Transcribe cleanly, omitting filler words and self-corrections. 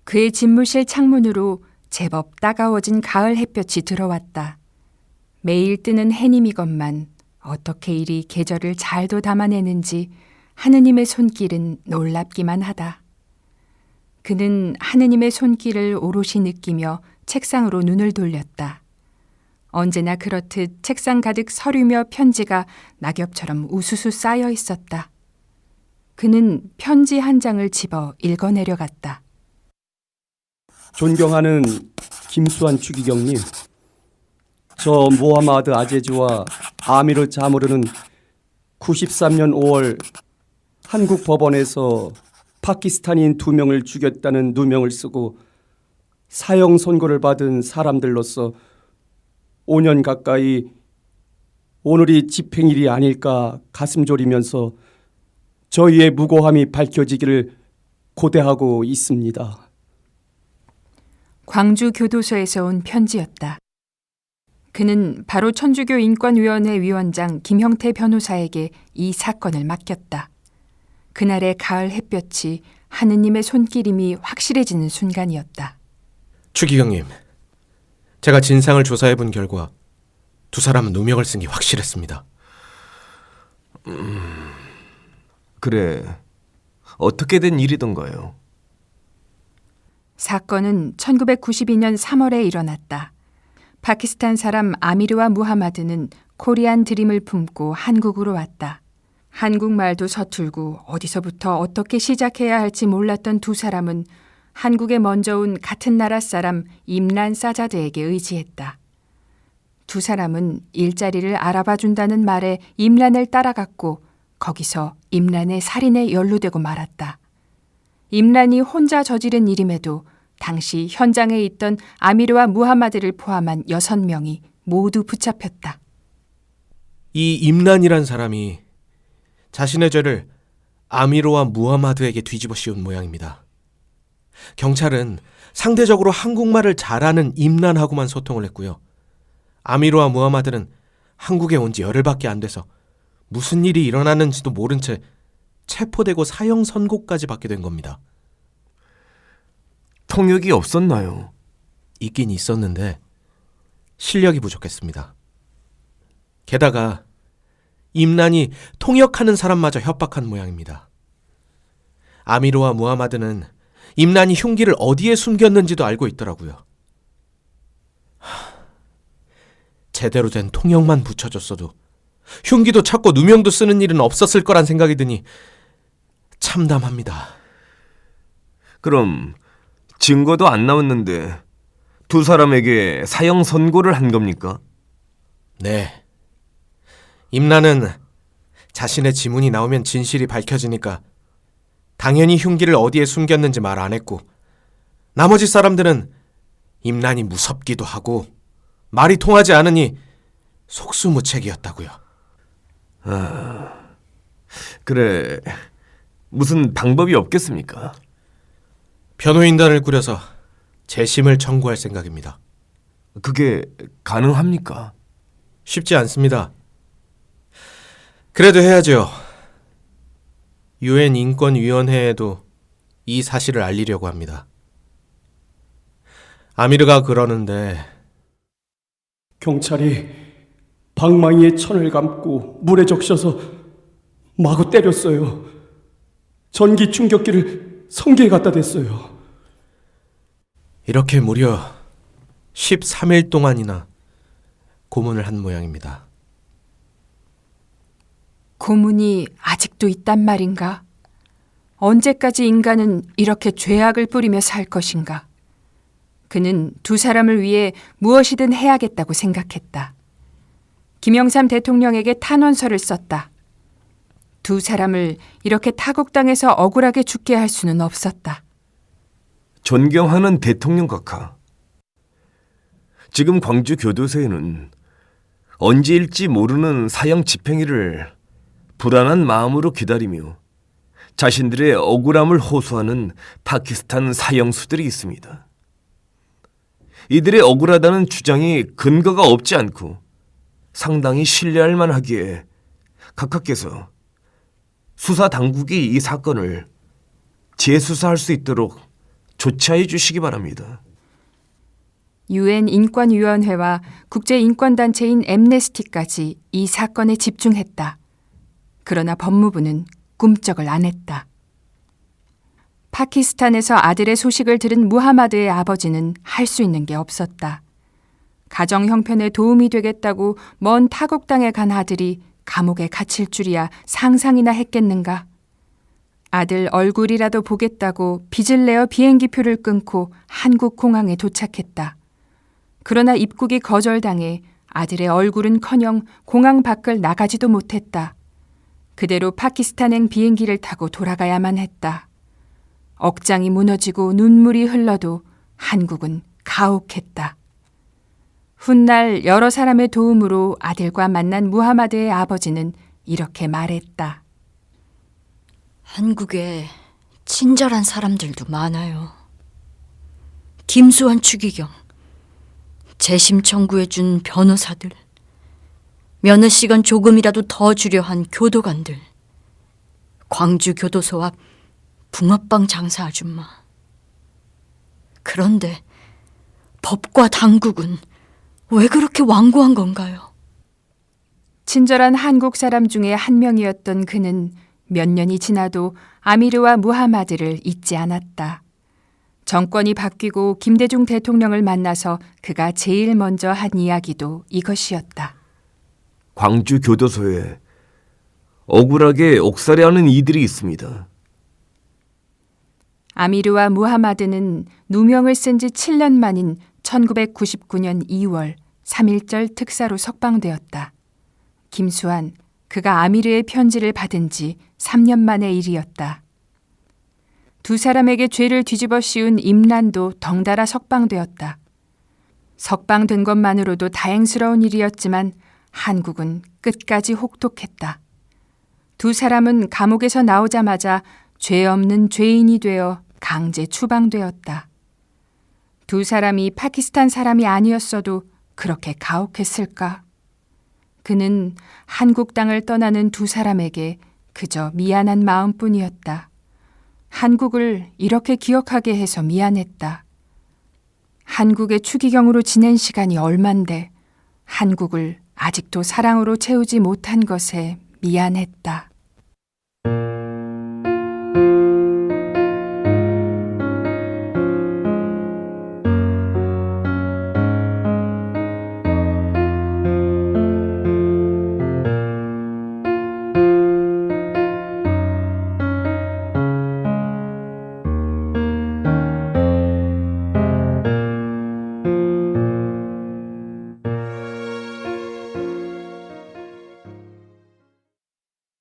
그의 집무실 창문으로 제법 따가워진 가을 햇볕이 들어왔다. 매일 뜨는 해님이건만 어떻게 이리 계절을 잘도 담아내는지 하느님의 손길은 놀랍기만 하다. 그는 하느님의 손길을 오롯이 느끼며 책상으로 눈을 돌렸다. 언제나 그렇듯 책상 가득 서류며 편지가 낙엽처럼 우수수 쌓여 있었다. 그는 편지 한 장을 집어 읽어내려갔다. 존경하는 김수환 추기경님, 저 모하마드 아제즈와 아미르 자무르는 93년 5월 한국 법원에서 파키스탄인 2명을 죽였다는 누명을 쓰고 사형 선고를 받은 사람들로서 5년 가까이 오늘이 집행일이 아닐까 가슴 졸이면서 저희의 무고함이 밝혀지기를 고대하고 있습니다. 광주 교도소에서 온 편지였다. 그는 바로 천주교 인권위원회 위원장 김형태 변호사에게 이 사건을 맡겼다. 그날의 가을 햇볕이 하느님의 손길임이 확실해지는 순간이었다. 추기경님, 제가 진상을 조사해 본 결과 두 사람은 누명을 쓴 게 확실했습니다. 그래, 어떻게 된 일이던가요? 사건은 1992년 3월에 일어났다. 파키스탄 사람 아미르와 무하마드는 코리안 드림을 품고 한국으로 왔다. 한국말도 서툴고 어디서부터 어떻게 시작해야 할지 몰랐던 두 사람은 한국에 먼저 온 같은 나라 사람 임란 사자드에게 의지했다. 두 사람은 일자리를 알아봐 준다는 말에 임란을 따라갔고 거기서 임란의 살인에 연루되고 말았다. 임란이 혼자 저지른 일임에도 당시 현장에 있던 아미르와 무하마드를 포함한 6명이 모두 붙잡혔다. 이 임란이란 사람이 자신의 죄를 아미르와 무하마드에게 뒤집어 씌운 모양입니다. 경찰은 상대적으로 한국말을 잘하는 임란하고만 소통을 했고요. 아미르와 무하마드는 한국에 온 지 열흘밖에 안 돼서 무슨 일이 일어났는지도 모른 채 체포되고 사형 선고까지 받게 된 겁니다. 통역이 없었나요? 있긴 있었는데 실력이 부족했습니다. 게다가 임란이 통역하는 사람마저 협박한 모양입니다. 아미르와 무하마드는 임란이 흉기를 어디에 숨겼는지도 알고 있더라고요. 제대로 된 통역만 붙여줬어도 흉기도 찾고 누명도 쓰는 일은 없었을 거란 생각이 드니 참담합니다. 그럼 증거도 안 나왔는데 두 사람에게 사형 선고를 한 겁니까? 네. 임란은 자신의 지문이 나오면 진실이 밝혀지니까 당연히 흉기를 어디에 숨겼는지 말 안 했고, 나머지 사람들은 임란이 무섭기도 하고 말이 통하지 않으니 속수무책이었다고요. 그래, 무슨 방법이 없겠습니까? 변호인단을 꾸려서 재심을 청구할 생각입니다. 그게 가능합니까? 쉽지 않습니다. 그래도 해야죠. 유엔 인권위원회에도 이 사실을 알리려고 합니다. 아미르가 그러는데 경찰이 방망이에 천을 감고 물에 적셔서 마구 때렸어요. 전기 충격기를 성기에 갖다 댔어요. 이렇게 무려 13일 동안이나 고문을 한 모양입니다. 고문이 아직도 있단 말인가? 언제까지 인간은 이렇게 죄악을 뿌리며 살 것인가? 그는 두 사람을 위해 무엇이든 해야겠다고 생각했다. 김영삼 대통령에게 탄원서를 썼다. 두 사람을 이렇게 타국당해서 억울하게 죽게 할 수는 없었다. 존경하는 대통령 각하, 지금 광주 교도소에는 언제일지 모르는 사형 집행일을 불안한 마음으로 기다리며 자신들의 억울함을 호소하는 파키스탄 사형수들이 있습니다. 이들의 억울하다는 주장이 근거가 없지 않고 상당히 신뢰할 만하기에 각하께서 수사 당국이 이 사건을 재수사할 수 있도록 조치해 주시기 바랍니다. 유엔 인권위원회와 국제인권단체인 엠네스티까지 이 사건에 집중했다. 그러나 법무부는 꿈쩍을 안 했다. 파키스탄에서 아들의 소식을 들은 무하마드의 아버지는 할 수 있는 게 없었다. 가정 형편에 도움이 되겠다고 먼 타국 땅에 간 아들이 감옥에 갇힐 줄이야 상상이나 했겠는가. 아들 얼굴이라도 보겠다고 빚을 내어 비행기표를 끊고 한국 공항에 도착했다. 그러나 입국이 거절당해 아들의 얼굴은커녕 공항 밖을 나가지도 못했다. 그대로 파키스탄행 비행기를 타고 돌아가야만 했다. 억장이 무너지고 눈물이 흘러도 한국은 가혹했다. 훗날 여러 사람의 도움으로 아들과 만난 무하마드의 아버지는 이렇게 말했다. 한국에 친절한 사람들도 많아요. 김수환 추기경, 재심 청구해준 변호사들, 면허 시간 조금이라도 더 주려 한 교도관들, 광주 교도소 앞 붕어빵 장사 아줌마. 그런데 법과 당국은 왜 그렇게 완고한 건가요? 친절한 한국 사람 중에 한 명이었던 그는 몇 년이 지나도 아미르와 무하마드를 잊지 않았다. 정권이 바뀌고 김대중 대통령을 만나서 그가 제일 먼저 한 이야기도 이것이었다. 광주 교도소에 억울하게 옥살이하는 이들이 있습니다. 아미르와 무하마드는 누명을 쓴 지 7년 만인 1999년 2월 3.1절 특사로 석방되었다. 김수환, 그가 아미르의 편지를 받은 지 3년 만의 일이었다. 두 사람에게 죄를 뒤집어 씌운 임란도 덩달아 석방되었다. 석방된 것만으로도 다행스러운 일이었지만 한국은 끝까지 혹독했다. 두 사람은 감옥에서 나오자마자 죄 없는 죄인이 되어 강제 추방되었다. 두 사람이 파키스탄 사람이 아니었어도 그렇게 가혹했을까? 그는 한국 땅을 떠나는 두 사람에게 그저 미안한 마음뿐이었다. 한국을 이렇게 기억하게 해서 미안했다. 한국의 추기경으로 지낸 시간이 얼만데 한국을 아직도 사랑으로 채우지 못한 것에 미안했다.